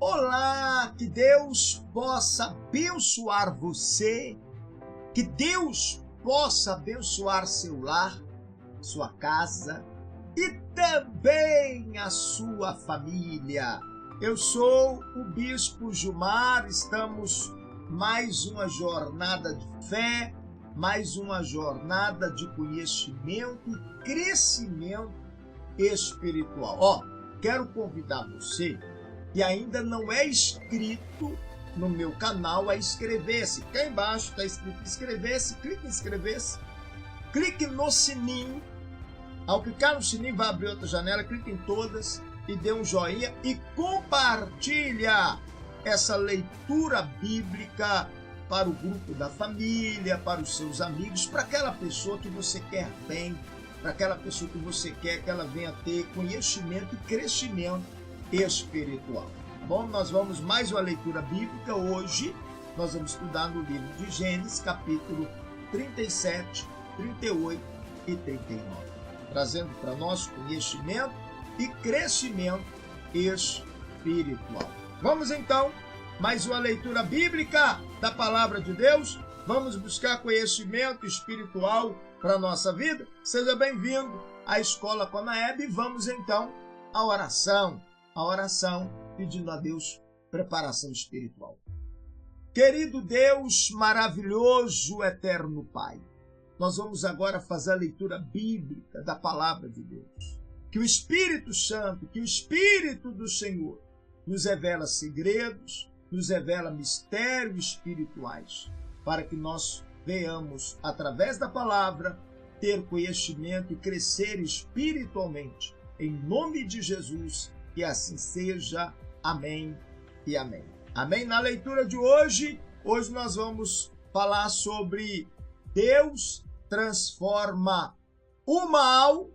Olá, que Deus possa abençoar você, que Deus possa abençoar seu lar, sua casa e também a sua família. Eu sou o Bispo Gilmar, estamos mais uma jornada de fé, mais uma jornada de conhecimento e crescimento espiritual. Quero convidar você que ainda não é inscrito no meu canal a inscrever-se. Aqui embaixo está escrito inscrever-se, clique em inscrever-se, clique no sininho. Ao clicar no sininho vai abrir outra janela, clique em todas e dê um joinha e compartilha essa leitura bíblica para o grupo da família, para os seus amigos, para aquela pessoa que você quer bem, para aquela pessoa que você quer que ela venha ter conhecimento e crescimento espiritual. Bom, nós vamos mais uma leitura bíblica. Hoje nós vamos estudar no livro de Gênesis, capítulo 37, 38 e 39, trazendo para nós conhecimento e crescimento espiritual. Vamos então, mais uma leitura bíblica da palavra de Deus. Vamos buscar conhecimento espiritual para a nossa vida. Seja bem-vindo à Escola Conaeb e vamos então à oração. A oração pedindo a Deus preparação espiritual. Querido Deus, maravilhoso, eterno Pai, nós vamos agora fazer a leitura bíblica da palavra de Deus. Que o Espírito Santo, que o Espírito do Senhor nos revela segredos, nos revela mistérios espirituais, para que nós venhamos, através da palavra, ter conhecimento e crescer espiritualmente. Em nome de Jesus, que assim seja. Amém e amém. Amém? Na leitura de hoje nós vamos falar sobre Deus transforma o mal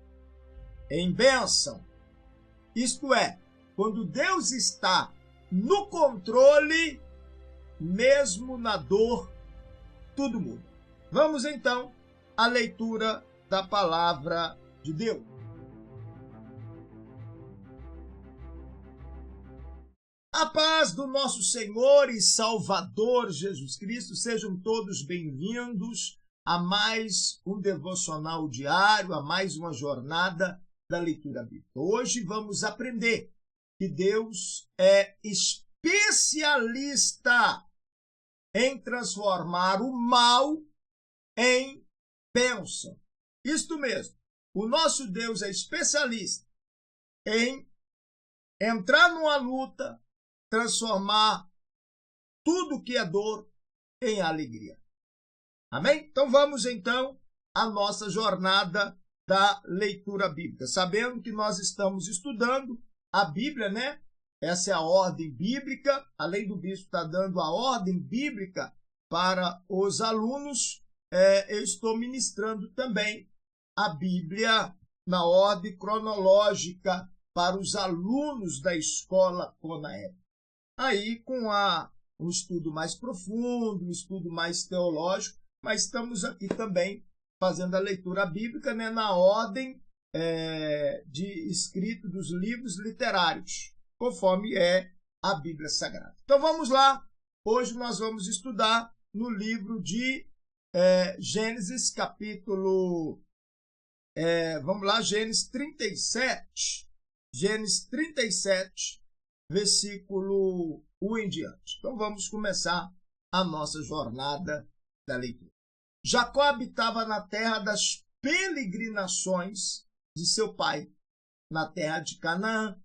em bênção. Isto é, quando Deus está no controle, mesmo na dor, tudo muda. Vamos então à leitura da palavra de Deus. A paz do nosso Senhor e Salvador Jesus Cristo, sejam todos bem-vindos a mais um devocional diário, a mais uma jornada da leitura bíblica. Hoje vamos aprender que Deus é especialista em transformar o mal em bênção. Isto mesmo, o nosso Deus é especialista em entrar numa luta, transformar tudo que é dor em alegria. Amém? Então vamos então à nossa jornada da leitura bíblica. Sabendo que nós estamos estudando a Bíblia, né? Essa é a ordem bíblica. Além do bispo estar dando a ordem bíblica para os alunos, eu estou ministrando também a Bíblia na ordem cronológica para os alunos da Escola Conaeb. Aí com um estudo mais profundo, um estudo mais teológico, mas estamos aqui também fazendo a leitura bíblica, né, na ordem de escrito dos livros literários, conforme é a Bíblia Sagrada. Então vamos lá, hoje nós vamos estudar no livro de Gênesis, capítulo, Gênesis 37, Gênesis 37, versículo 1 em diante. Então vamos começar a nossa jornada da leitura. Jacó habitava na terra das peregrinações de seu pai, na terra de Canaã.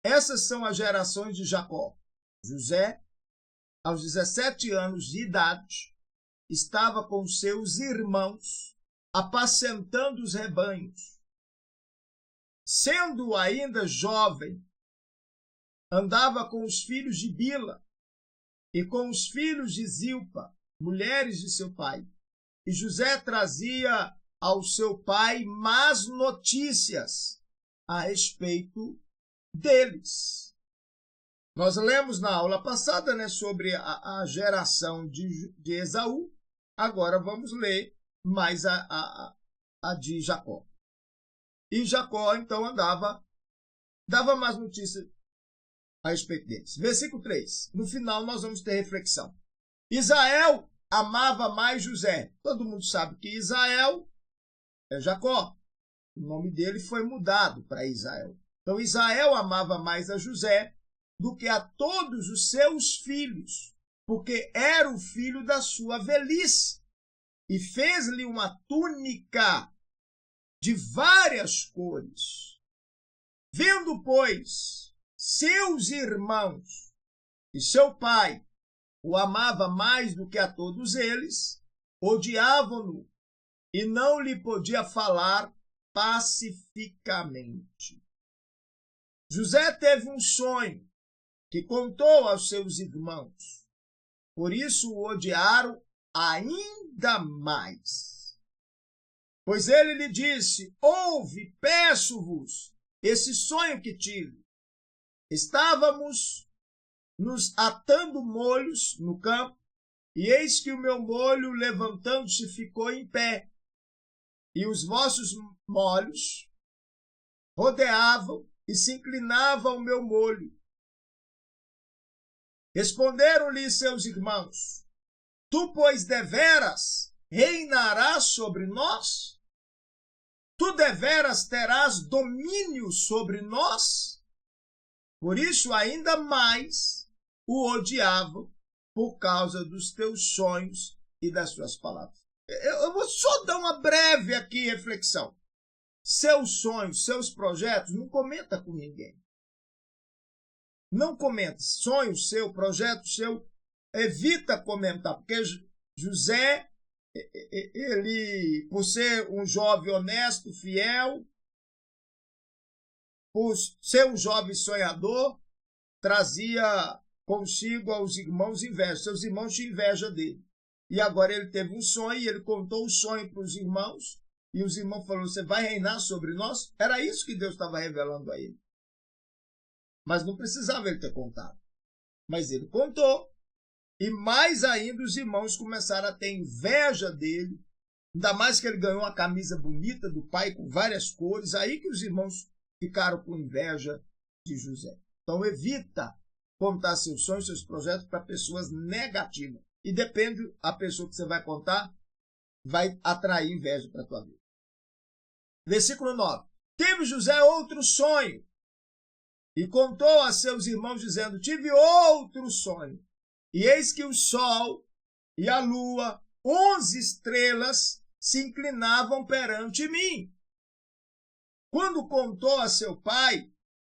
Essas são as gerações de Jacó. José, aos 17 anos de idade, estava com seus irmãos apacentando os rebanhos. Sendo ainda jovem, andava com os filhos de Bila e com os filhos de Zilpa, mulheres de seu pai. E José trazia ao seu pai más notícias a respeito deles. Nós lemos na aula passada, né, sobre a geração de Esaú. Agora vamos ler mais a de Jacó. E Jacó, então, dava más notícias a respeito deles. Versículo 3. No final nós vamos ter reflexão. Israel amava mais José. Todo mundo sabe que Israel é Jacó. O nome dele foi mudado para Israel. Então Israel amava mais a José do que a todos os seus filhos, porque era o filho da sua velhice, e fez-lhe uma túnica de várias cores. Vendo, pois, seus irmãos e seu pai o amava mais do que a todos eles, odiavam-no e não lhe podia falar pacificamente. José teve um sonho que contou aos seus irmãos, por isso o odiaram ainda mais. Pois ele lhe disse: ouve, peço-vos, esse sonho que tive. Estávamos nos atando molhos no campo, e eis que o meu molho, levantando-se, ficou em pé, e os vossos molhos rodeavam e se inclinavam ao meu molho. Responderam-lhe seus irmãos: tu, pois, deveras reinarás sobre nós? Tu deveras terás domínio sobre nós? Por isso, ainda mais o odiavam por causa dos teus sonhos e das suas palavras. Eu vou só dar uma breve aqui reflexão. Seus sonhos, seus projetos, não comenta com ninguém. Não comenta. Sonho seu, projeto seu, evita comentar, porque José, ele, por ser um jovem honesto, fiel, por ser um jovem sonhador, trazia consigo aos irmãos inveja. Seus irmãos tinham inveja dele. E agora ele teve um sonho, e ele contou o sonho para os irmãos, e os irmãos falaram: você vai reinar sobre nós? Era isso que Deus estava revelando a ele. Mas não precisava ele ter contado. Mas ele contou. E mais ainda os irmãos começaram a ter inveja dele. Ainda mais que ele ganhou uma camisa bonita do pai com várias cores. Aí que os irmãos ficaram com inveja de José. Então evita contar seus sonhos, seus projetos para pessoas negativas. E depende a pessoa que você vai contar, vai atrair inveja para a tua vida. Versículo 9. Teve José outro sonho, e contou a seus irmãos, dizendo: tive outro sonho, e eis que o sol e a lua, 11 estrelas, se inclinavam perante mim. Quando contou a seu pai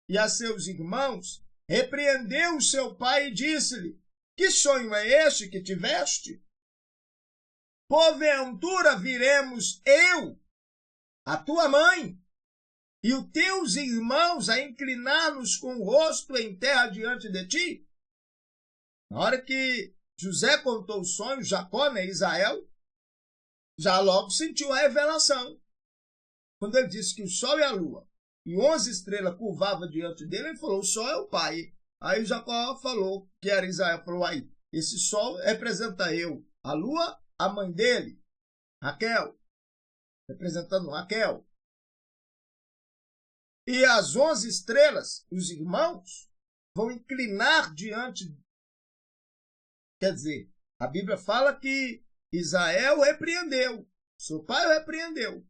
e a seus irmãos, repreendeu o seu pai e disse-lhe: que sonho é este que tiveste? Porventura viremos eu, a tua mãe, e os teus irmãos a inclinar-nos com o rosto em terra diante de ti? Na hora que José contou o sonho, Jacó, né, Israel, já logo sentiu a revelação. Quando ele disse que o sol e a lua e 11 estrelas curvavam diante dele, ele falou: o sol é o pai. Aí Jacó falou que era Israel, falou: aí, esse sol representa eu, a lua, a mãe dele, Raquel, representando Raquel. E as 11 estrelas, os irmãos, vão inclinar diante. Quer dizer, a Bíblia fala que Israel repreendeu, seu pai o repreendeu.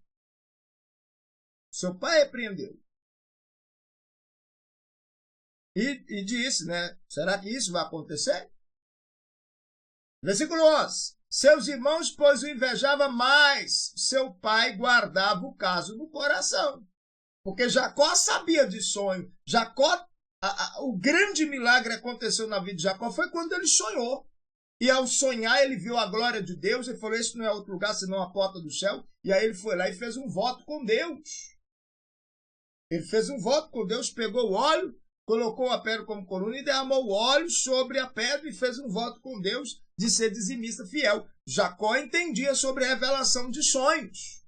Seu pai repreendeu. E disse, né? Será que isso vai acontecer? Versículo 11. Seus irmãos, pois, o invejava mais. Seu pai guardava o caso no coração. Porque Jacó sabia de sonho. Jacó, o grande milagre que aconteceu na vida de Jacó foi quando ele sonhou. E ao sonhar, ele viu a glória de Deus. Ele falou: esse não é outro lugar senão a porta do céu. E aí ele foi lá e fez um voto com Deus. Ele fez um voto com Deus, pegou o óleo, colocou a pedra como coluna e derramou o óleo sobre a pedra e fez um voto com Deus de ser dizimista fiel. Jacó entendia sobre a revelação de sonhos,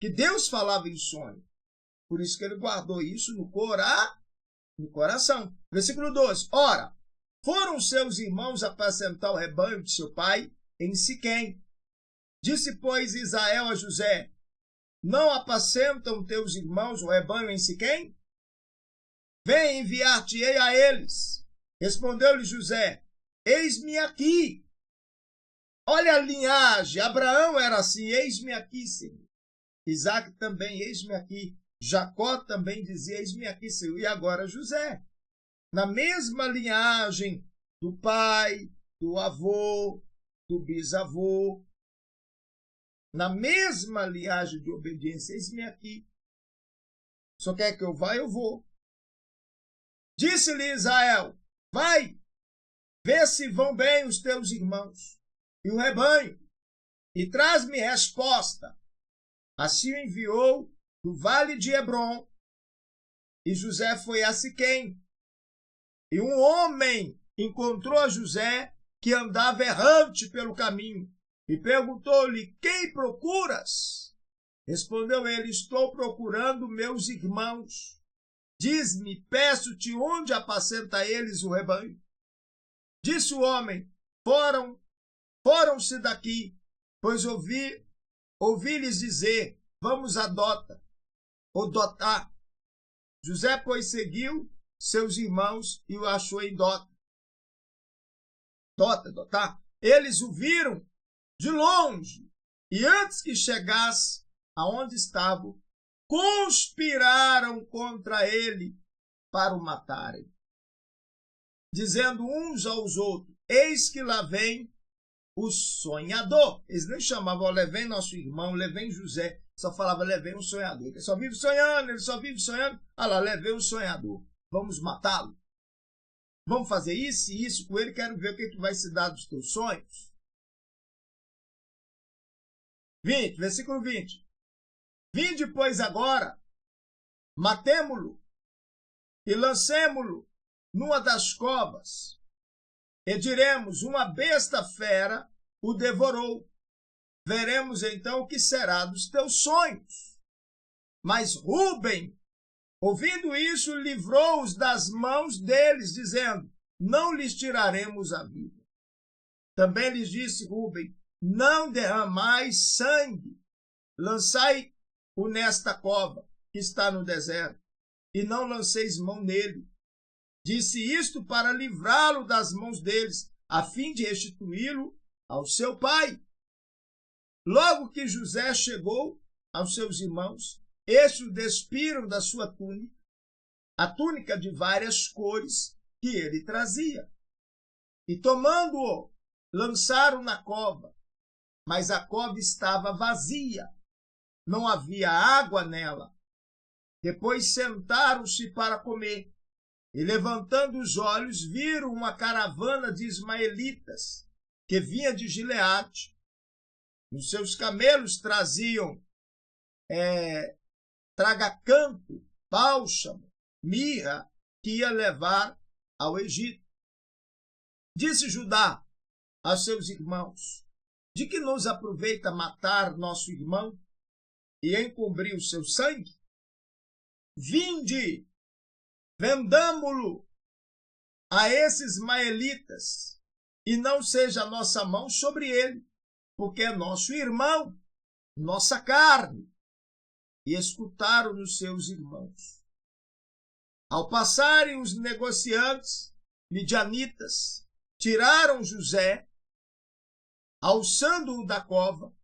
que Deus falava em sonho. Por isso que ele guardou isso no coração. Versículo 12. Ora, foram seus irmãos apacentar o rebanho de seu pai em Siquém. Disse, pois, Israel a José: não apacentam teus irmãos o rebanho em Siquém? vem, enviar-te-ei a eles. Respondeu-lhe José, eis-me aqui. Olha a linhagem, Abraão era assim, eis-me aqui, Senhor. Isaac também, eis-me aqui. Jacó também dizia, eis-me aqui, Senhor. E agora José, na mesma linhagem do pai, do avô, do bisavô, na mesma linhagem de obediência, eis-me aqui. Só quer que eu vá, eu vou. Disse-lhe Israel, vai, vê se vão bem os teus irmãos e o rebanho, e traz-me resposta. Assim o enviou do vale de Hebrom, e José foi a Siquém. E um homem encontrou a José, que andava errante pelo caminho, e perguntou-lhe, quem procuras? Respondeu ele, estou procurando meus irmãos. Diz-me, peço-te, onde apacenta eles o rebanho? Disse o homem, foram-se daqui, pois ouvi-lhes dizer, vamos a Dotá. José, pois, seguiu seus irmãos e o achou em Dotá. Eles o viram de longe, e antes que chegasse aonde estavam, conspiraram contra ele para o matarem, dizendo uns aos outros, eis que lá vem o sonhador. Eles nem chamavam, levem nosso irmão, levem José, só falava, levem um sonhador. Ele só vive sonhando. Ah lá, levei um sonhador. Vamos matá-lo? Vamos fazer isso e isso com ele, quero ver o que vai se dar dos teus sonhos. 20, versículo 20. Vinde, pois, agora, matemo-lo e lancemo-lo numa das covas, e diremos, uma besta fera o devorou. Veremos então o que será dos teus sonhos. Mas Rúben, ouvindo isso, livrou-os das mãos deles, dizendo, não lhes tiraremos a vida. Também lhes disse Rúben, não derramais sangue, lançai-o nesta cova, que está no deserto, e não lanceis mão nele. Disse isto para livrá-lo das mãos deles, a fim de restituí-lo ao seu pai. Logo que José chegou aos seus irmãos, estes o despiram da sua túnica, a túnica de várias cores que ele trazia. E tomando-o, lançaram na cova, mas a cova estava vazia, não havia água nela. Depois sentaram-se para comer, e levantando os olhos, viram uma caravana de ismaelitas, que vinha de Gileade. Nos seus camelos traziam tragacanto, bálsamo, mirra, que ia levar ao Egito. Disse Judá aos seus irmãos, de que nos aproveita matar nosso irmão e encobrir o seu sangue? Vinde, vendamo-lo a esses ismaelitas, e não seja a nossa mão sobre ele, porque é nosso irmão, nossa carne. E escutaram os seus irmãos. Ao passarem os negociantes midianitas, tiraram José, alçando-o da cova,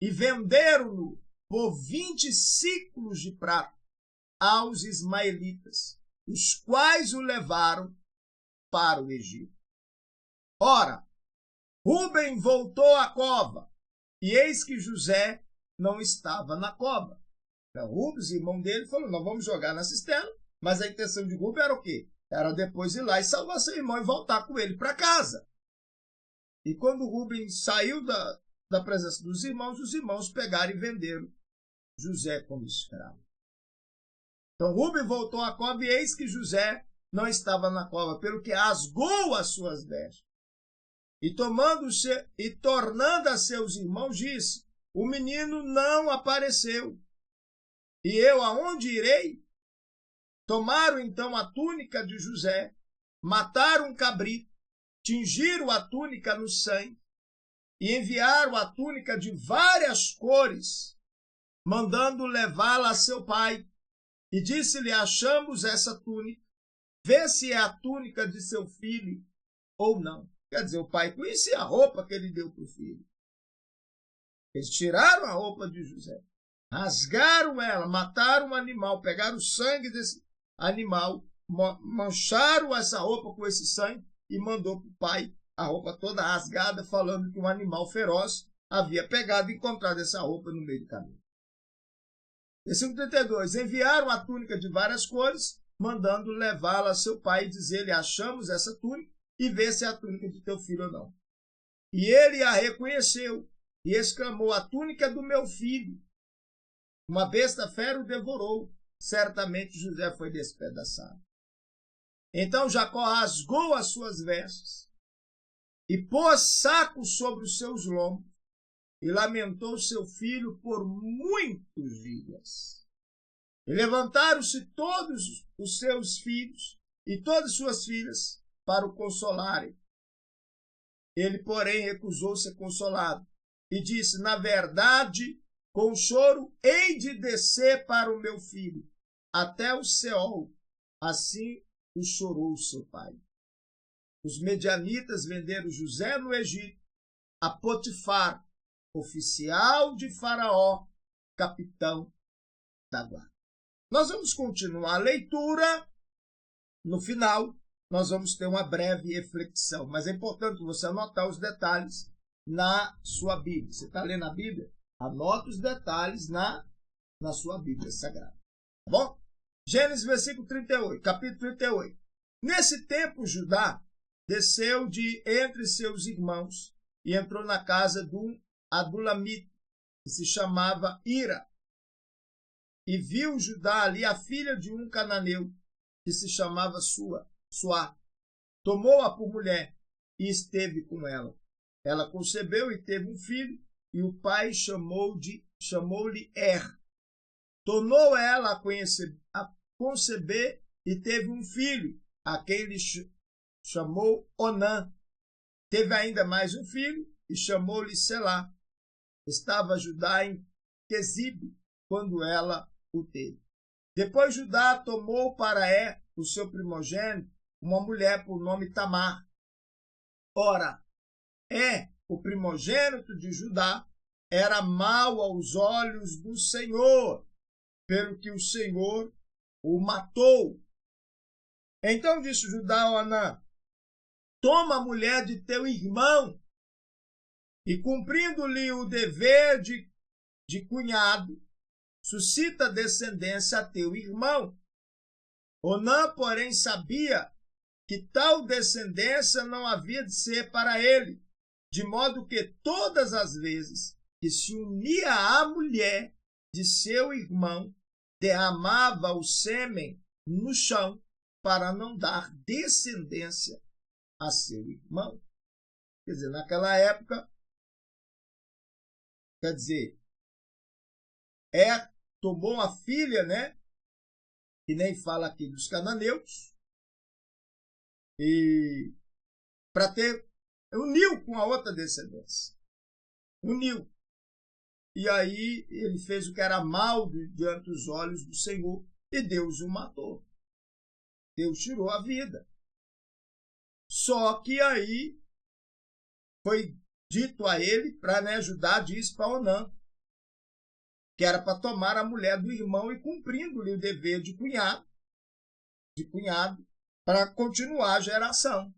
e venderam-no por 20 ciclos de prata aos ismaelitas, os quais o levaram para o Egito. Ora, Rúben voltou à cova, e eis que José não estava na cova. Então, Rúben, o irmão dele, falou, nós vamos jogar na cisterna, mas a intenção de Rúben era o quê? Era depois ir lá e salvar seu irmão e voltar com ele para casa. E quando Rúben saiu da presença dos irmãos, os irmãos pegaram e venderam José como escravo. Então Rúben voltou à cova, e eis que José não estava na cova, pelo que rasgou as suas vestes. E tornando a seus irmãos, disse, o menino não apareceu. E eu aonde irei? Tomaram então a túnica de José, mataram um cabrito, tingiram a túnica no sangue, e enviaram a túnica de várias cores, mandando levá-la a seu pai. e disse-lhe: achamos essa túnica, vê se é a túnica de seu filho ou não. Quer dizer, o pai conhecia a roupa que ele deu para o filho. Eles tiraram a roupa de José, rasgaram ela, mataram o animal, pegaram o sangue desse animal, mancharam essa roupa com esse sangue e mandou para o pai a roupa toda rasgada, falando que um animal feroz havia pegado e encontrado essa roupa no meio do caminho. Versículo 32. Enviaram a túnica de várias cores, mandando levá-la a seu pai e dizer-lhe: achamos essa túnica e vê se é a túnica de teu filho ou não. E ele a reconheceu e exclamou: a túnica é do meu filho. Uma besta fera o devorou. Certamente José foi despedaçado. Então Jacó rasgou as suas vestes e pôs saco sobre os seus lombos e lamentou seu filho por muitos dias. E levantaram-se todos os seus filhos e todas suas filhas para o consolarem. Ele, porém, recusou ser consolado e disse: na verdade, com choro hei de descer para o meu filho, até o Seol. Assim o chorou seu pai. Os medianitas venderam José no Egito a Potifar, oficial de Faraó, capitão da guarda. Nós vamos continuar a leitura. No final, nós vamos ter uma breve reflexão, mas é importante você anotar os detalhes na sua Bíblia. Você está lendo a Bíblia? Anota os detalhes na sua Bíblia Sagrada. Tá bom? Gênesis, versículo 38, capítulo 38. Nesse tempo, Judá desceu de entre seus irmãos e entrou na casa de um Adulamita, que se chamava Ira. E viu Judá ali a filha de um cananeu, que se chamava Suá. Tomou-a por mulher e esteve com ela. Ela concebeu e teve um filho, e o pai chamou-lhe Tornou ela a conceber e teve um filho, a quem lhe chamou Onã. Teve ainda mais um filho e chamou-lhe Selá. Estava Judá em Quezibe quando ela o teve. Depois Judá tomou para o seu primogênito, uma mulher por nome Tamar. Ora, o primogênito de Judá, era mau aos olhos do Senhor, pelo que o Senhor o matou. Então disse Judá a Onã: toma a mulher de teu irmão, e cumprindo-lhe o dever de cunhado, suscita descendência a teu irmão. Onã, porém, sabia que tal descendência não havia de ser para ele, de modo que todas as vezes que se unia à mulher de seu irmão, derramava o sêmen no chão para não dar descendência a seu irmão. Quer dizer, naquela época, tomou a filha, que nem fala aqui dos cananeus, e para uniu com a outra descendência. Uniu. E aí ele fez o que era mal diante dos olhos do Senhor, e Deus o matou. Deus tirou a vida. Só que aí foi dito a ele, para Judá disse para Onã, que era para tomar a mulher do irmão e cumprindo-lhe o dever de cunhado, para continuar a geração,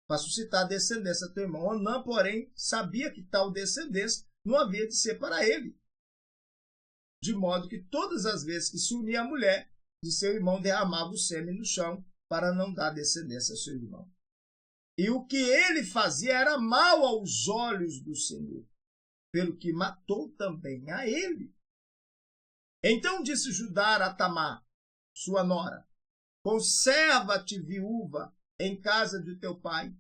para suscitar descendência do teu irmão. Onã, porém, sabia que tal descendência não havia de ser para ele, de modo que todas as vezes que se unia a mulher de seu irmão, derramava o sêmen no chão para não dar descendência ao seu irmão. E o que ele fazia era mal aos olhos do Senhor, pelo que matou também a ele. Então disse Judá a Tamar, sua nora: conserva-te viúva em casa de teu pai,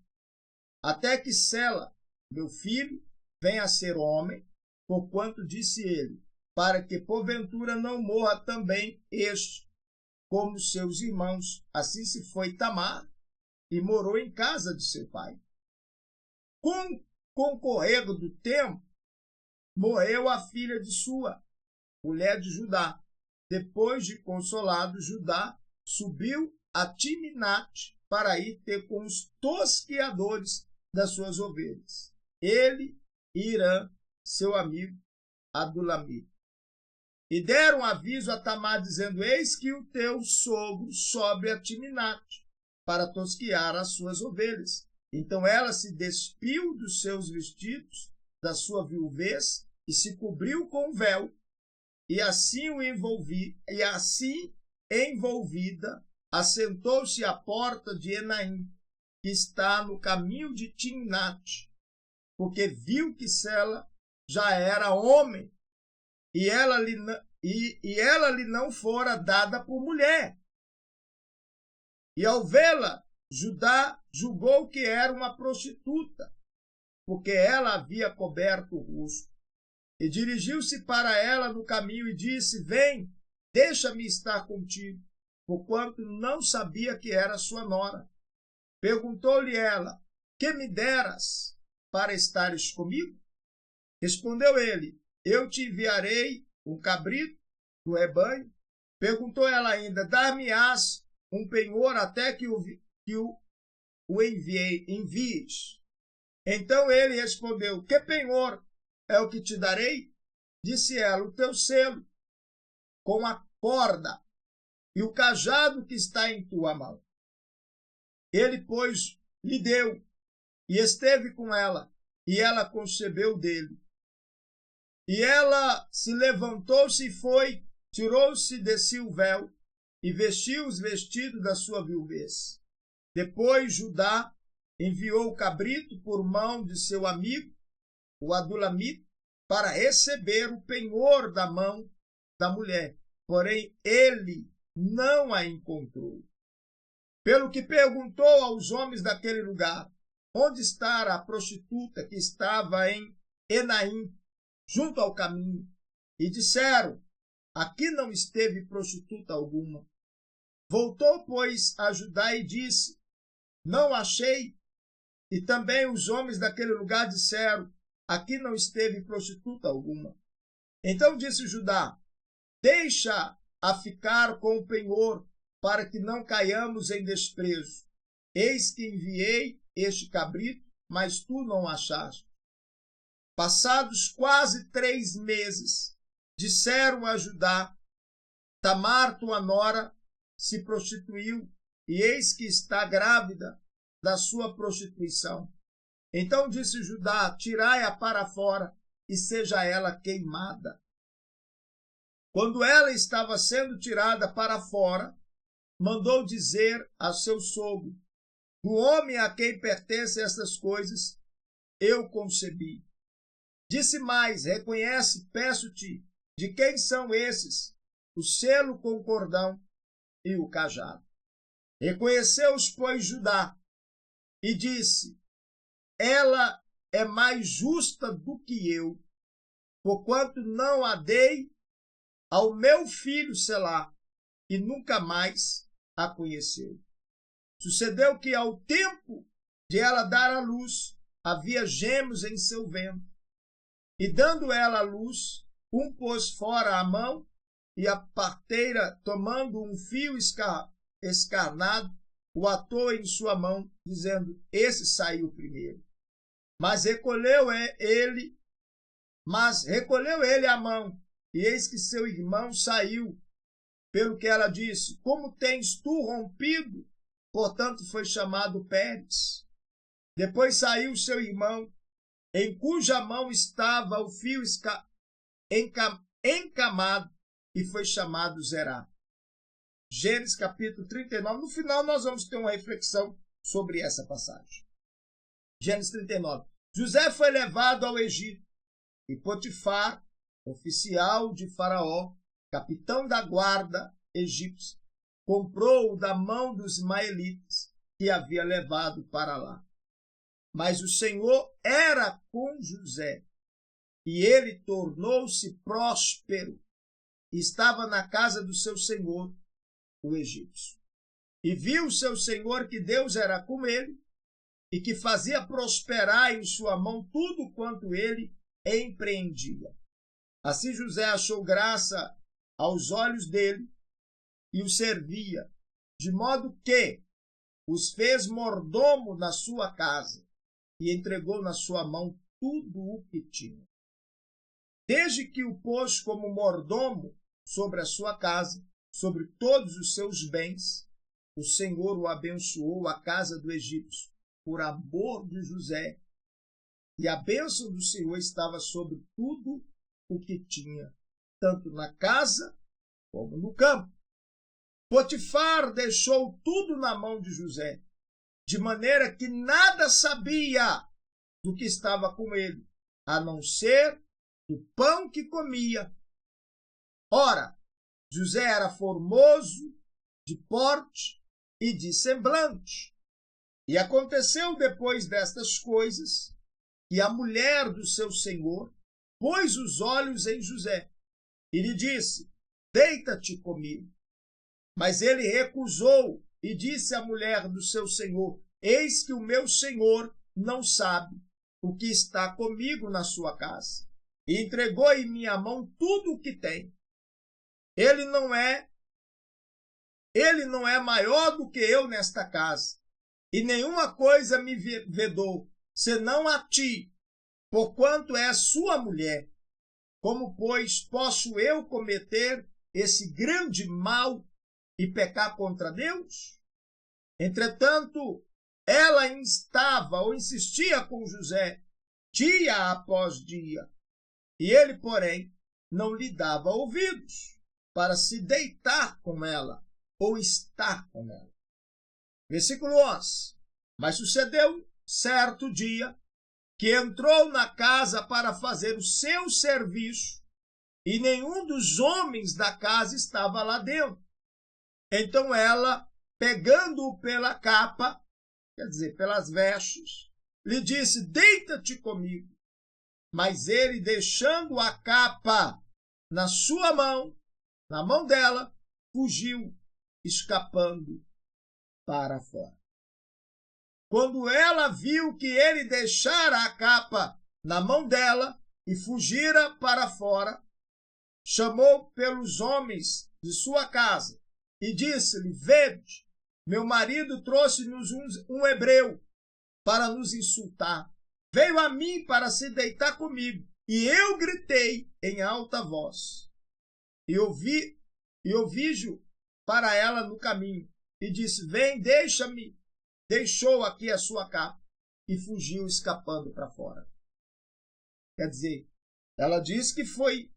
até que Sela, meu filho, venha a ser homem, porquanto disse ele, para que porventura não morra também este, como seus irmãos. Assim se foi Tamar e morou em casa de seu pai. Com o correr do tempo, morreu a filha de Sua, mulher de Judá, depois de consolado, Judá subiu a Timnate para ir ter com os tosquiadores das suas ovelhas. Ele e Irã, seu amigo Adulamite. E deram aviso a Tamar, dizendo: eis que o teu sogro sobe a Timnate para tosquiar as suas ovelhas. Então ela se despiu dos seus vestidos, da sua viuvez, e se cobriu com véu, e assim envolvida, assentou-se à porta de Enaim, que está no caminho de Timnate, porque viu que Sela já era homem, e ela lhe não fora dada por mulher. E ao vê-la, Judá julgou que era uma prostituta, porque ela havia coberto o rosto. E dirigiu-se para ela no caminho e disse: vem, deixa-me estar contigo, porquanto não sabia que era sua nora. Perguntou-lhe ela: que me deras para estares comigo? Respondeu ele: eu te enviarei um cabrito do rebanho. Perguntou ela ainda: dar-me-ás um penhor até que o envies? Então ele respondeu: que penhor é o que te darei? Disse ela: o teu selo, com a corda e o cajado que está em tua mão. Ele, pois, lhe deu, e esteve com ela, e ela concebeu dele. E ela se levantou-se e foi, tirou-se de si o véu, e vestiu os vestidos da sua viuvez. Depois Judá enviou o cabrito por mão de seu amigo, o Adulamite, para receber o penhor da mão da mulher. Porém, ele não a encontrou. Pelo que perguntou aos homens daquele lugar: onde está a prostituta que estava em Enaim, junto ao caminho? E disseram: aqui não esteve prostituta alguma. Voltou, pois, a Judá e disse: não achei. E também os homens daquele lugar disseram: aqui não esteve prostituta alguma. Então disse Judá: deixa-a ficar com o penhor, para que não caiamos em desprezo. Eis que enviei este cabrito, mas tu não achaste. Passados quase 3 meses, disseram a Judá: Tamar, tua nora, se prostituiu, e eis que está grávida da sua prostituição. Então disse Judá: tirai-a para fora, e seja ela queimada. Quando ela estava sendo tirada para fora, mandou dizer a seu sogro: do homem a quem pertencem estas coisas, eu concebi. Disse mais: reconhece, peço-te, de quem são esses, o selo com o cordão e o cajado. Reconheceu-os, pois, Judá, e disse: ela é mais justa do que eu, porquanto não a dei ao meu filho Selá, e nunca mais a conheceu. Sucedeu que, ao tempo de ela dar à luz, havia gêmeos em seu ventre. E dando ela à luz, um pôs fora a mão, e a parteira, tomando um fio escarnado, o atou em sua mão, dizendo: esse saiu primeiro. Mas recolheu ele a mão, e eis que seu irmão saiu. Pelo que ela disse: como tens tu rompido? Portanto foi chamado Pérez. Depois saiu seu irmão, em cuja mão estava o fio encamado, e foi chamado Zerá. Gênesis capítulo 39. No final nós vamos ter uma reflexão sobre essa passagem. Gênesis 39. José foi levado ao Egito, e Potifar, oficial de Faraó, capitão da guarda egípcia, comprou-o da mão dos ismaelitas que havia levado para lá. Mas o Senhor era com José, e ele tornou-se próspero, e estava na casa do seu senhor, o egípcio. E viu o seu senhor que Deus era com ele, e que fazia prosperar em sua mão tudo quanto ele empreendia. Assim José achou graça aos olhos dele e o servia, de modo que os fez mordomo na sua casa e entregou na sua mão tudo o que tinha. Desde que o pôs como mordomo sobre a sua casa, sobre todos os seus bens, o Senhor o abençoou a casa do egípcio, por amor de José, e a bênção do Senhor estava sobre tudo o que tinha, tanto na casa como no campo. Potifar deixou tudo na mão de José, de maneira que nada sabia do que estava com ele, a não ser do pão que comia. Ora, José era formoso, de porte e de semblante. E aconteceu depois destas coisas, que a mulher do seu senhor pôs os olhos em José e lhe disse: deita-te comigo. Mas ele recusou e disse à mulher do seu senhor: eis que o meu senhor não sabe o que está comigo na sua casa. E entregou em minha mão tudo o que tem. Ele não é maior do que eu nesta casa, e nenhuma coisa me vedou, senão a ti, porquanto és sua mulher. Como, pois, posso eu cometer esse grande mal e pecar contra Deus? Entretanto, ela instava ou insistia com José, dia após dia, e ele, porém, não lhe dava ouvidos para se deitar com ela ou estar com ela. Versículo 11. Mas sucedeu certo dia que entrou na casa para fazer o seu serviço e nenhum dos homens da casa estava lá dentro. Então ela, pegando-o pela capa, quer dizer, pelas vestes, lhe disse: deita-te comigo. Mas ele, deixando a capa na sua mão, na mão dela, fugiu, escapando para fora. Quando ela viu que ele deixara a capa na mão dela e fugira para fora, chamou pelos homens de sua casa e disse-lhe: vede, meu marido trouxe-nos um hebreu para nos insultar. Veio a mim para se deitar comigo, e eu gritei em alta voz. E ouvi-o para ela no caminho, e disse: vem, deixa-me. Deixou aqui a sua capa e fugiu, escapando para fora. Quer dizer, ela disse que foi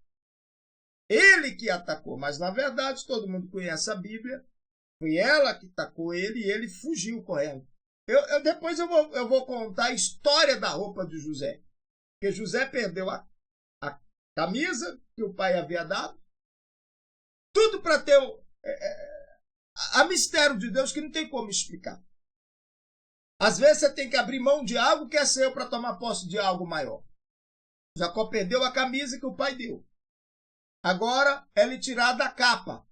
ele que atacou, mas na verdade todo mundo conhece a Bíblia, foi ela que atacou ele e ele fugiu correndo. Depois eu vou contar a história da roupa de José. Porque José perdeu a camisa que o pai havia dado. Tudo para ter a mistério de Deus que não tem como explicar. Às vezes você tem que abrir mão de algo que é seu para tomar posse de algo maior. Jacó perdeu a camisa que o pai deu. Agora é lhe tirada a capa.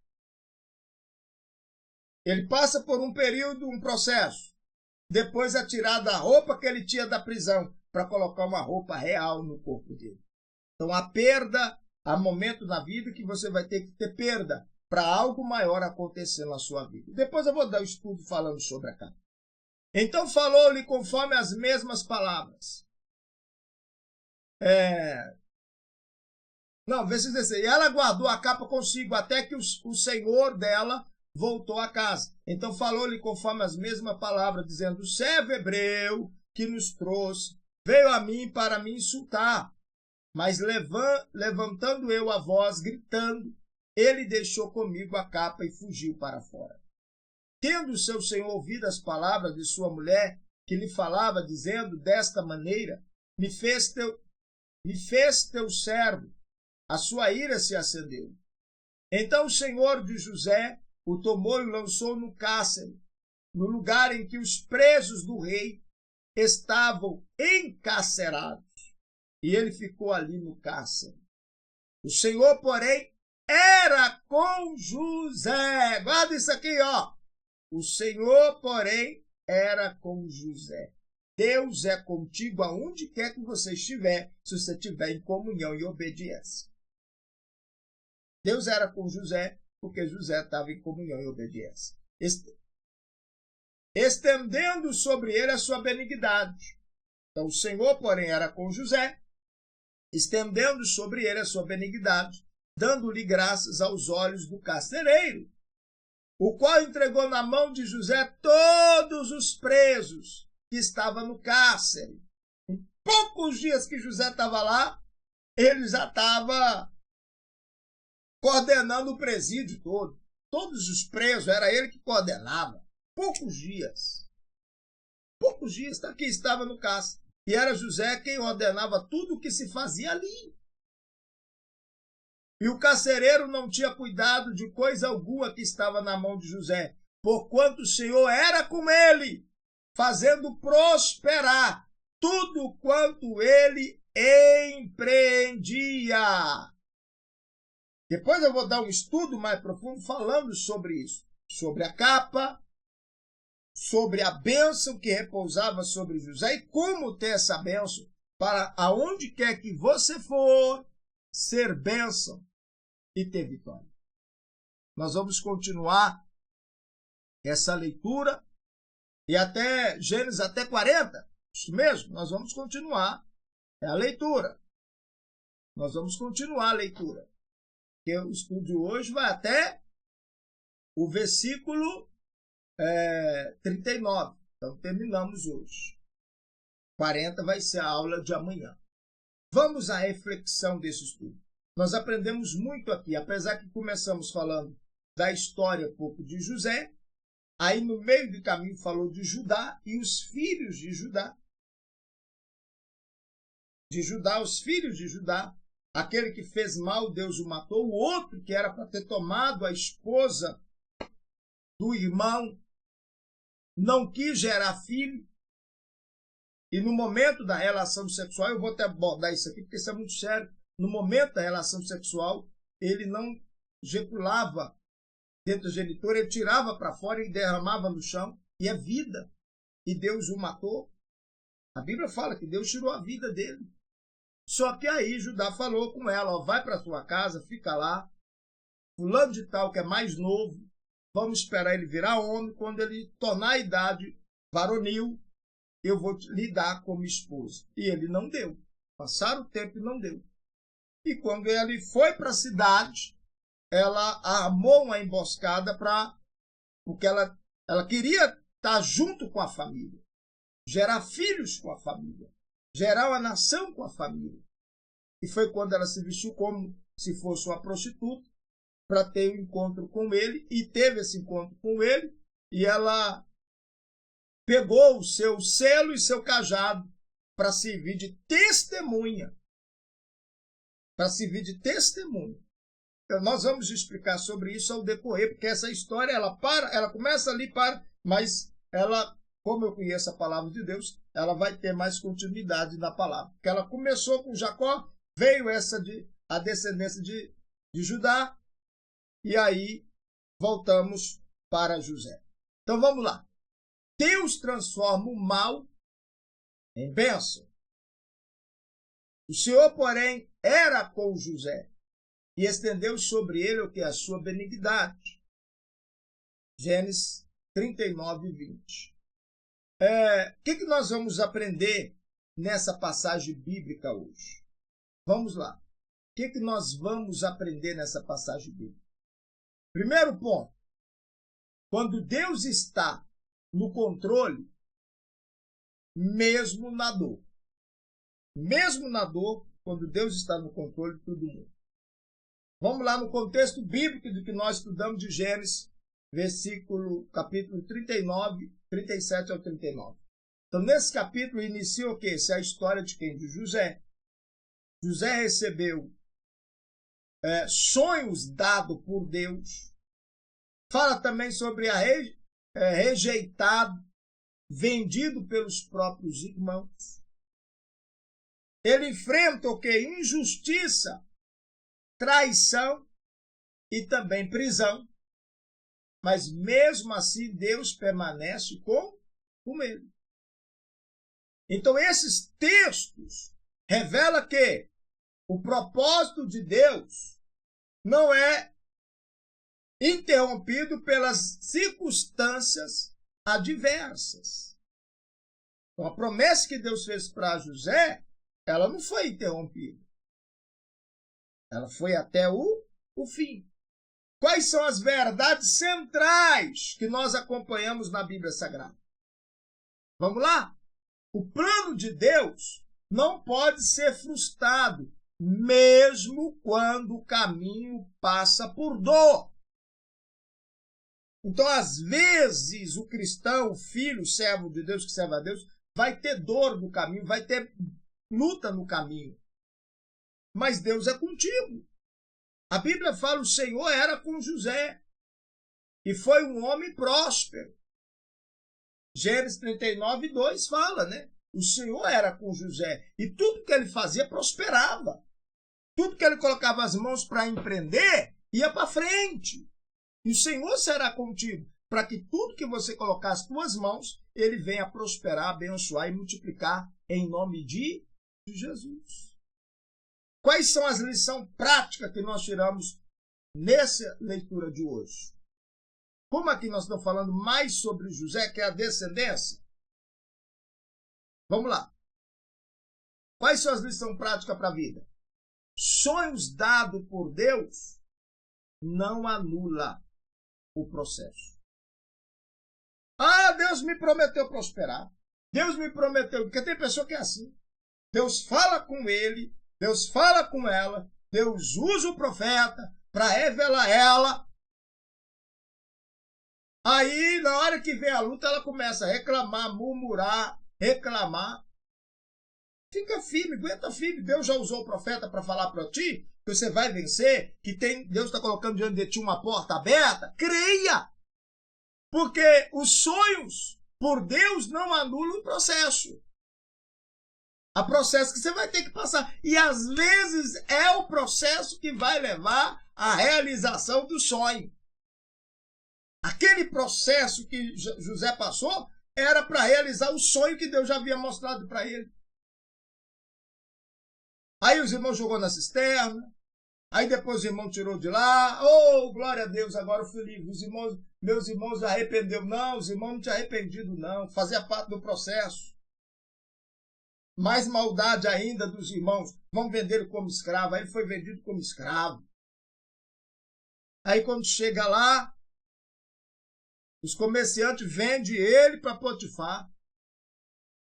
Ele passa por um período, um processo. Depois é tirada a roupa que ele tinha da prisão para colocar uma roupa real no corpo dele. Então a perda, há momento na vida que você vai ter que ter perda para algo maior acontecer na sua vida. Depois eu vou dar um estudo falando sobre a capa. Então falou-lhe conforme as mesmas palavras. Versículo 16. E ela guardou a capa consigo até que o senhor dela voltou a casa. Então falou-lhe conforme as mesmas palavras, dizendo: o servo hebreu que nos trouxe veio a mim para me insultar. Mas levantando eu a voz, gritando, ele deixou comigo a capa e fugiu para fora. Tendo o seu senhor ouvido as palavras de sua mulher, que lhe falava, dizendo desta maneira: me fez teu servo, a sua ira se acendeu. Então o senhor de José o tomou e lançou no cárcere, no lugar em que os presos do rei estavam encarcerados. E ele ficou ali no cárcere. O Senhor, porém, era com José. Guarda isso aqui, ó. O Senhor, porém, era com José. Deus é contigo aonde quer que você estiver, se você estiver em comunhão e obediência. Deus era com José, porque José estava em comunhão e obediência. Estendendo sobre ele a sua benignidade. Então o Senhor, porém, era com José, estendendo sobre ele a sua benignidade, dando-lhe graças aos olhos do carcereiro, o qual entregou na mão de José todos os presos que estavam no cárcere. Em poucos dias que José estava lá, ele já estava coordenando o presídio todo. Todos os presos, era ele que coordenava. Poucos dias. Poucos dias que estava no cárcere. E era José quem ordenava tudo o que se fazia ali. E o carcereiro não tinha cuidado de coisa alguma que estava na mão de José, porquanto o Senhor era com ele, fazendo prosperar tudo quanto ele empreendia. Depois eu vou dar um estudo mais profundo falando sobre isso, sobre a capa, sobre a bênção que repousava sobre José e como ter essa bênção para aonde quer que você for, ser bênção e ter vitória. Nós vamos continuar essa leitura e até Gênesis até 40, isso mesmo, nós vamos continuar a leitura. Nós vamos continuar a leitura. Porque o estudo de hoje vai até o versículo 39. Então terminamos hoje. 40 vai ser a aula de amanhã. Vamos à reflexão desse estudo. Nós aprendemos muito aqui, apesar que começamos falando da história um pouco de José, aí no meio do caminho falou de Judá e os filhos de Judá. De Judá, os filhos de Judá. Aquele que fez mal, Deus o matou. O outro que era para ter tomado a esposa do irmão, não quis gerar filho. E no momento da relação sexual, eu vou até abordar isso aqui, porque isso é muito sério. No momento da relação sexual, ele não ejaculava dentro do genitor, ele tirava para fora e derramava no chão. E é vida. E Deus o matou. A Bíblia fala que Deus tirou a vida dele. Só que aí Judá falou com ela, ó, vai para sua casa, fica lá. Fulano de tal, que é mais novo, vamos esperar ele virar homem. Quando ele tornar a idade varonil, eu vou lhe dar como esposa. E ele não deu. Passaram o tempo e não deu. E quando ele foi para a cidade, ela armou uma emboscada porque ela queria estar junto com a família, gerar filhos com a família, gerar uma nação com a família. E foi quando ela se vestiu como se fosse uma prostituta para ter um encontro com ele, e teve esse encontro com ele, e ela pegou o seu selo e seu cajado para servir de testemunha. Para servir de testemunha. Então, nós vamos explicar sobre isso ao decorrer, porque essa história, ela começa ali, mas ela, como eu conheço a palavra de Deus, ela vai ter mais continuidade na palavra. Porque ela começou com Jacó, veio a descendência de Judá, e aí voltamos para José. Então vamos lá. Deus transforma o mal em bênção. O Senhor, porém, era com José e estendeu sobre ele o que é a sua benignidade. Gênesis 39, 20. O que nós vamos aprender nessa passagem bíblica hoje? Vamos lá. O que nós vamos aprender nessa passagem bíblica? Primeiro ponto. Quando Deus está no controle, mesmo na dor. Mesmo na dor, quando Deus está no controle de todo mundo. Vamos lá no contexto bíblico do que nós estudamos de Gênesis, capítulo 39, 37 ao 39. Então, nesse capítulo, inicia o quê? Essa é a história de quem? De José. José recebeu sonhos dados por Deus. Fala também sobre rejeitado, vendido pelos próprios irmãos. Ele enfrenta o quê? Injustiça, traição e também prisão. Mas mesmo assim Deus permanece com ele. Então esses textos revelam que o propósito de Deus não é interrompido pelas circunstâncias adversas. Então, a promessa que Deus fez para José, ela não foi interrompida. Ela foi até o fim. Quais são as verdades centrais que nós acompanhamos na Bíblia Sagrada? Vamos lá? O plano de Deus não pode ser frustrado, mesmo quando o caminho passa por dor. Então, às vezes, o cristão, o filho, o servo de Deus, que serve a Deus, vai ter dor no caminho, vai ter luta no caminho. Mas Deus é contigo. A Bíblia fala, o Senhor era com José e foi um homem próspero. Gênesis 39, 2 fala, né? O Senhor era com José e tudo que ele fazia prosperava. Tudo que ele colocava as mãos para empreender ia para frente. E o Senhor será contigo, para que tudo que você colocar as tuas mãos, ele venha prosperar, abençoar e multiplicar em nome de Jesus. Quais são as lições práticas que nós tiramos nessa leitura de hoje? Como aqui nós estamos falando mais sobre José, que é a descendência, vamos lá. Quais são as lições práticas para a vida? Sonhos dados por Deus não anula o processo. Ah, Deus me prometeu prosperar. Deus me prometeu, porque tem pessoa que é assim. Deus fala com ele, Deus fala com ela, Deus usa o profeta para revelar ela. Aí, na hora que vem a luta, ela começa a reclamar, murmurar, reclamar. Fica firme, aguenta firme. Deus já usou o profeta para falar para ti que você vai vencer, que Deus está colocando diante de ti uma porta aberta. Creia! Porque os sonhos por Deus não anulam o processo. Há processo que você vai ter que passar. E às vezes é o processo que vai levar à realização do sonho. Aquele processo que José passou era para realizar o sonho que Deus já havia mostrado para ele. Aí os irmãos jogou na cisterna. Aí depois o irmão tirou de lá. Oh, glória a Deus, agora eu fui livre. Meus irmãos arrependeu. Não, os irmãos não tinham arrependido, não. Fazia parte do processo. Mais maldade ainda dos irmãos. Vão vender ele como escravo. Aí ele foi vendido como escravo. Aí quando chega lá, os comerciantes vendem ele para Potifar.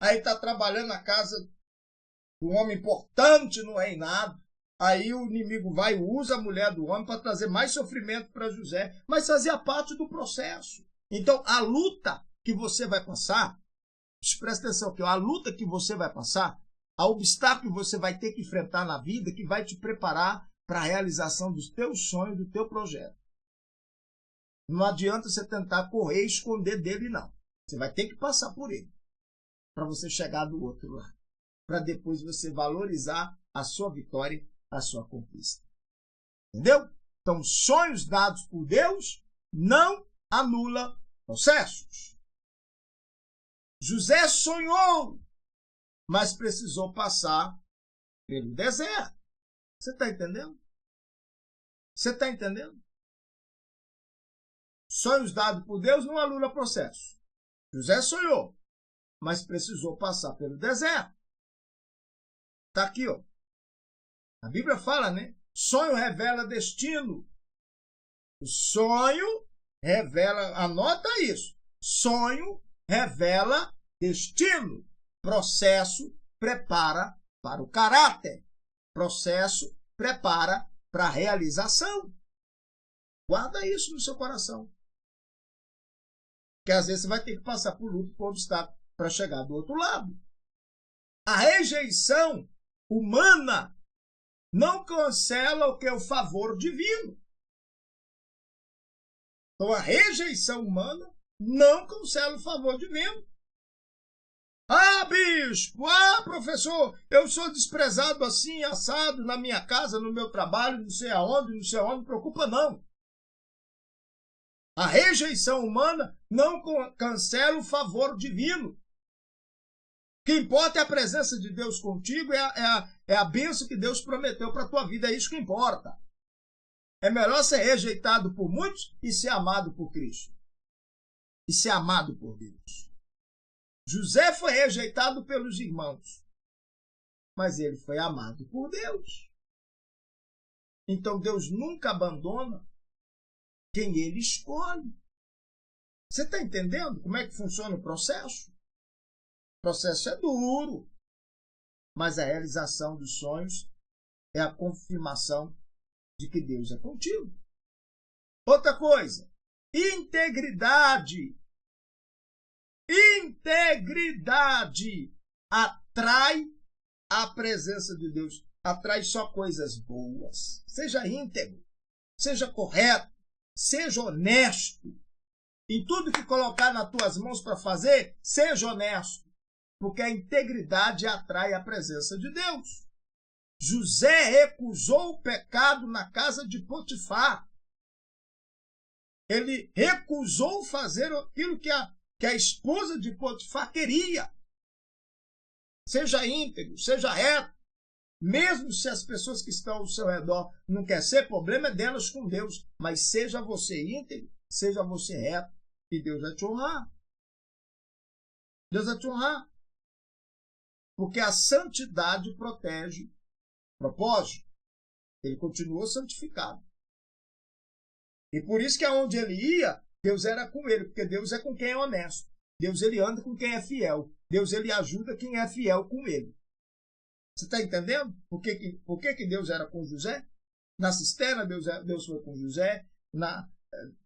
Aí está trabalhando na casa de um homem importante no reinado. Aí o inimigo vai e usa a mulher do homem para trazer mais sofrimento para José. Mas fazia parte do processo. Então, a luta que você vai passar, presta atenção aqui, a luta que você vai passar, a obstáculo que você vai ter que enfrentar na vida, que vai te preparar para a realização dos teus sonhos, do teu projeto. Não adianta você tentar correr e esconder dele, não. Você vai ter que passar por ele, para você chegar do outro lado. Para depois você valorizar a sua vitória, a sua conquista. Entendeu? Então, sonhos dados por Deus não anula processos. José sonhou, mas precisou passar pelo deserto. Você está entendendo? Você está entendendo? Sonhos dados por Deus não anula processo. José sonhou, mas precisou passar pelo deserto. Está aqui, ó. A Bíblia fala, né? Sonho revela destino. O sonho revela, anota isso. Sonho revela destino. Processo prepara para o caráter. Processo prepara para a realização. Guarda isso no seu coração. Porque às vezes você vai ter que passar por luta, por obstáculo, para chegar do outro lado. A rejeição humana não cancela o que é o favor divino. Então, a rejeição humana não cancela o favor divino. Ah, bispo, professor, eu sou desprezado assim, assado, na minha casa, no meu trabalho, não sei aonde, não preocupa não. A rejeição humana não cancela o favor divino. O que importa é a presença de Deus contigo, é a bênção que Deus prometeu para a tua vida, é isso que importa. É melhor ser rejeitado por muitos e ser amado por Cristo. E ser amado por Deus. José foi rejeitado pelos irmãos, mas ele foi amado por Deus. Então Deus nunca abandona quem ele escolhe. Você está entendendo como é que funciona o processo? O processo é duro, mas a realização dos sonhos é a confirmação de que Deus é contigo. Outra coisa, integridade. Integridade atrai a presença de Deus, atrai só coisas boas. Seja íntegro, seja correto, seja honesto. Em tudo que colocar nas tuas mãos para fazer, seja honesto, porque a integridade atrai a presença de Deus. José recusou o pecado na casa de Potifar. Ele recusou fazer aquilo que a esposa de Potifar queria. Seja íntegro, seja reto. Mesmo se as pessoas que estão ao seu redor não querem ser, problema é delas com Deus. Mas seja você íntegro, seja você reto, e Deus vai te honrar. Deus vai te honrar. Porque a santidade protege. Propósito, ele continuou santificado. E por isso que aonde ele ia, Deus era com ele, porque Deus é com quem é honesto. Deus ele anda com quem é fiel. Deus ele ajuda quem é fiel com ele. Você está entendendo? Por que Deus era com José? Na cisterna, Deus foi com José.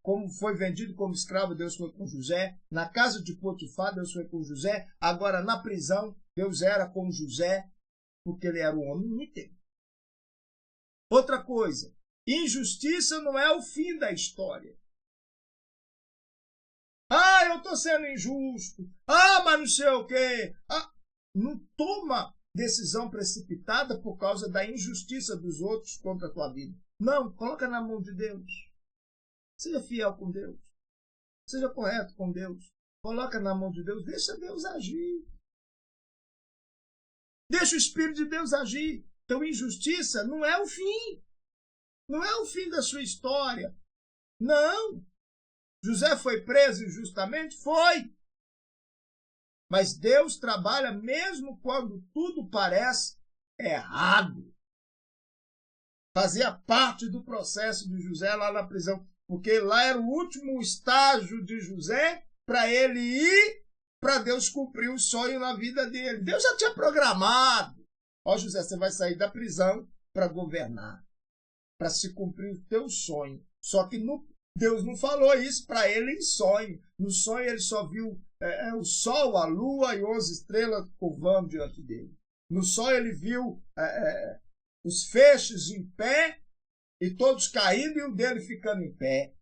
Como foi vendido como escravo, Deus foi com José. Na casa de Potifar, Deus foi com José. Agora, na prisão, Deus era com José, porque ele era um homem íntegro. Outra coisa, injustiça não é o fim da história. Ah, eu estou sendo injusto. Ah, mas não sei o quê. Ah, não toma decisão precipitada por causa da injustiça dos outros contra a tua vida. Não, coloca na mão de Deus. Seja fiel com Deus. Seja correto com Deus. Coloca na mão de Deus. Deixa Deus agir. Deixa o Espírito de Deus agir. Então, injustiça não é o fim. Não é o fim da sua história. Não. José foi preso injustamente? Foi. Mas Deus trabalha mesmo quando tudo parece errado. Fazia parte do processo de José lá na prisão. Porque lá era o último estágio de José para ele ir, para Deus cumprir o sonho na vida dele. Deus já tinha programado. Ó, José, você vai sair da prisão para governar, para se cumprir o teu sonho. Só que Deus não falou isso para ele em sonho. No sonho ele só viu o sol, a lua e 11 estrelas curvando diante dele. No sonho ele viu os feixes em pé e todos caindo e o dele ficando em pé.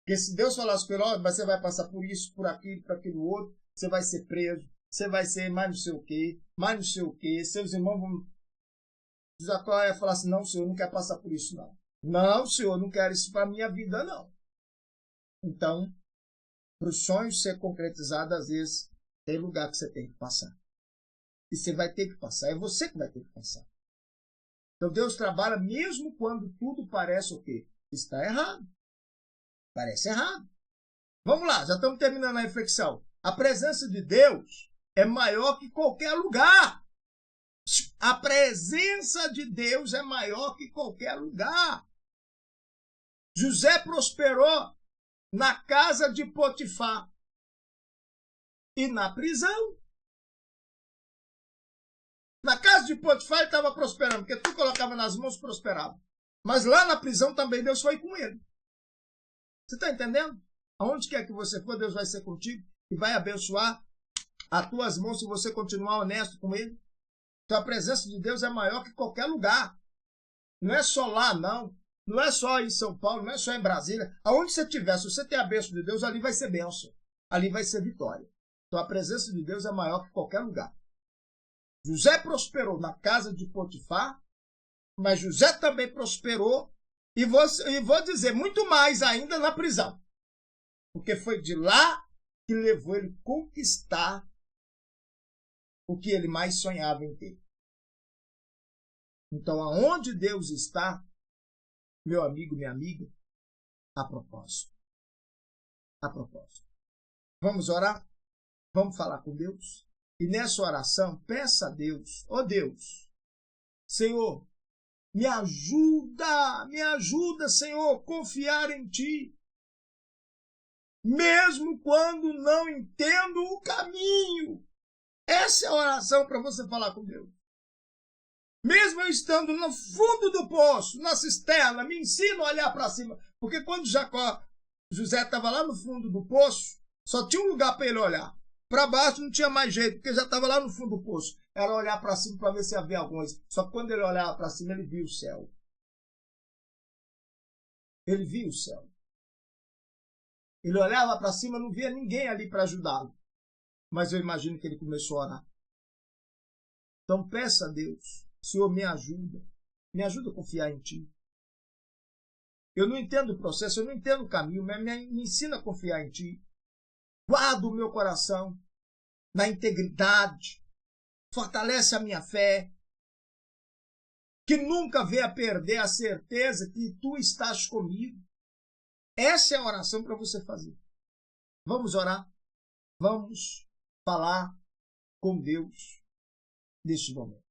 Porque se Deus falasse para ele, você vai passar por isso, por aquilo outro, você vai ser preso, você vai ser mais não sei o quê, seus irmãos vão... Jacó ia falar assim, não, senhor, não quer passar por isso, não. Não, senhor, não quero isso para a minha vida, não. Então, para o sonho ser concretizado, às vezes, tem lugar que você tem que passar. E você vai ter que passar, é você que vai ter que passar. Então, Deus trabalha mesmo quando tudo parece o quê? Está errado. Parece errado. Vamos lá, já estamos terminando a reflexão. A presença de Deus é maior que qualquer lugar. A presença de Deus é maior que qualquer lugar. José prosperou na casa de Potifar e na prisão. Na casa de Potifar ele estava prosperando, porque tu colocava nas mãos, prosperava. Mas lá na prisão também Deus foi com ele. Você está entendendo? Aonde quer que você for, Deus vai ser contigo e vai abençoar as tuas mãos se você continuar honesto com ele. Então a presença de Deus é maior que qualquer lugar. Não é só lá, não. Não é só em São Paulo, não é só em Brasília. Aonde você estiver, se você tem a bênção de Deus, ali vai ser bênção. Ali vai ser vitória. Então a presença de Deus é maior que qualquer lugar. José prosperou na casa de Potifar, mas José também prosperou, e vou dizer, muito mais ainda na prisão. Porque foi de lá que levou ele a conquistar o que ele mais sonhava em ter. Então, aonde Deus está, meu amigo, minha amiga, a propósito. A propósito. Vamos orar? Vamos falar com Deus? E nessa oração, peça a Deus, ó Deus, Senhor, me ajuda, Senhor, confiar em Ti. Mesmo quando não entendo o caminho. Essa é a oração para você falar com Deus. Mesmo eu estando no fundo do poço, na cisterna, me ensina a olhar para cima. Porque quando José estava lá no fundo do poço, só tinha um lugar para ele olhar. Para baixo não tinha mais jeito, porque já estava lá no fundo do poço. Era olhar para cima para ver se havia alguma coisa. Só que quando ele olhava para cima, ele viu o céu. Ele viu o céu. Ele olhava para cima, não via ninguém ali para ajudá-lo. Mas eu imagino que ele começou a orar. Então peça a Deus, Senhor, me ajuda a confiar em Ti. Eu não entendo o processo, eu não entendo o caminho, mas me ensina a confiar em Ti. Guarda o meu coração na integridade, fortalece a minha fé, que nunca venha perder a certeza que Tu estás comigo. Essa é a oração para você fazer. Vamos orar, vamos falar com Deus neste momento.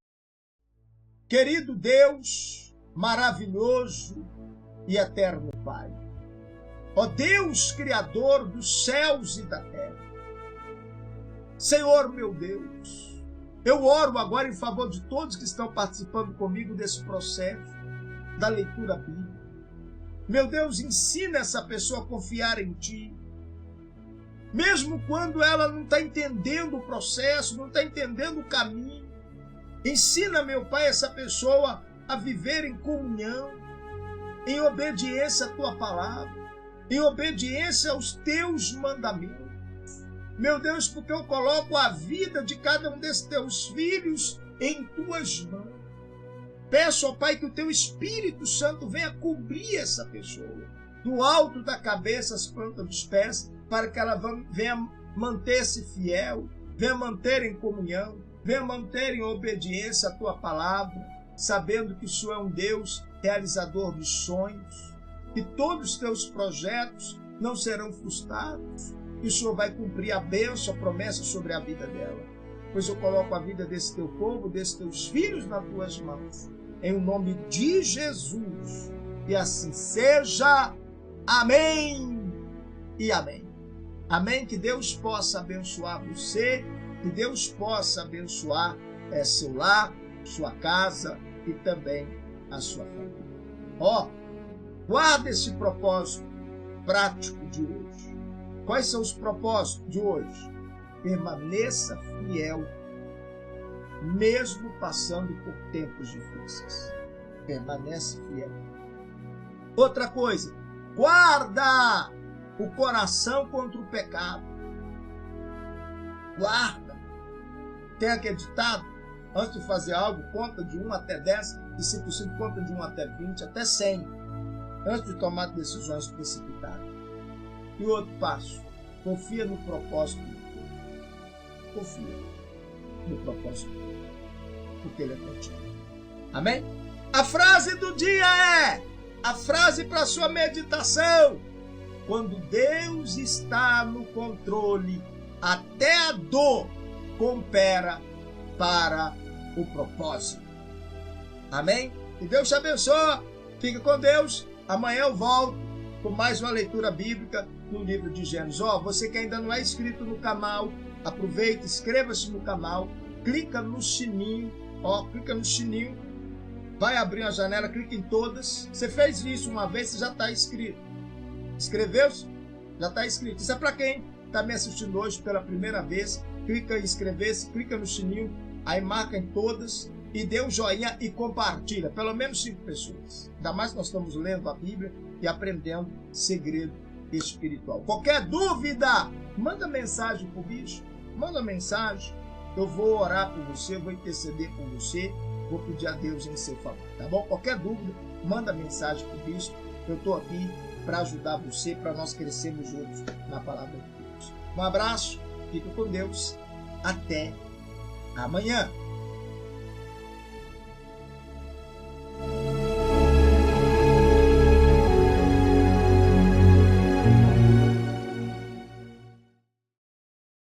Querido Deus, maravilhoso e eterno Pai, ó Deus, Criador dos céus e da terra, Senhor meu Deus, eu oro agora em favor de todos que estão participando comigo desse processo da leitura bíblica. Meu Deus, ensina essa pessoa a confiar em Ti, mesmo quando ela não está entendendo o processo, não está entendendo o caminho. Ensina, meu Pai, essa pessoa a viver em comunhão, em obediência à Tua palavra, em obediência aos Teus mandamentos. Meu Deus, porque eu coloco a vida de cada um desses Teus filhos em Tuas mãos. Peço, ó Pai, que o Teu Espírito Santo venha cobrir essa pessoa, do alto da cabeça às plantas dos pés, para que ela venha manter-se fiel, venha manter em comunhão, venha manter em obediência a Tua palavra, sabendo que o Senhor é um Deus realizador dos sonhos, que todos os Teus projetos não serão frustrados, que o Senhor vai cumprir a bênção, a promessa sobre a vida dela. Pois eu coloco a vida desse Teu povo, desses Teus filhos nas Tuas mãos, em o nome de Jesus. E assim seja. Amém e amém. Amém. Que Deus possa abençoar você, que Deus possa abençoar seu lar, sua casa e também a sua família. Ó, guarda esse propósito prático de hoje. Quais são os propósitos de hoje? Permaneça fiel, mesmo passando por tempos difíceis. Permanece fiel. Outra coisa, guarda o coração contra o pecado. Guarda. Tem aquele ditado, antes de fazer algo, conta de 1 até 10, e se possível, conta de 1 até 20, até 100, antes de tomar decisões precipitadas. E outro passo, confia no propósito de Deus. Confia no propósito de Deus, porque Ele é contigo. Amém? A frase do dia é, a frase para sua meditação: quando Deus está no controle, até a dor coopera para o propósito. Amém? Que Deus te abençoe. Fica com Deus. Amanhã eu volto com mais uma leitura bíblica no livro de Gênesis. Você que ainda não é inscrito no canal, aproveita, inscreva-se no canal, clica no sininho, clica no sininho, vai abrir a janela, clica em todas. Você fez isso uma vez, você já está inscrito. Inscreveu-se? Já está inscrito. Isso é para quem está me assistindo hoje pela primeira vez. Clica em inscrever-se, clica no sininho, aí marca em todas e dê um joinha e compartilha. Pelo menos 5 pessoas. Ainda mais que nós estamos lendo a Bíblia e aprendendo segredo espiritual. Qualquer dúvida, manda mensagem para o bicho. Manda mensagem. Eu vou orar por você, vou interceder por você, vou pedir a Deus em seu favor. Tá bom? Qualquer dúvida, manda mensagem para o bicho. Eu estou aqui para ajudar você, para nós crescermos juntos na palavra de Deus. Um abraço, fica com Deus, até amanhã.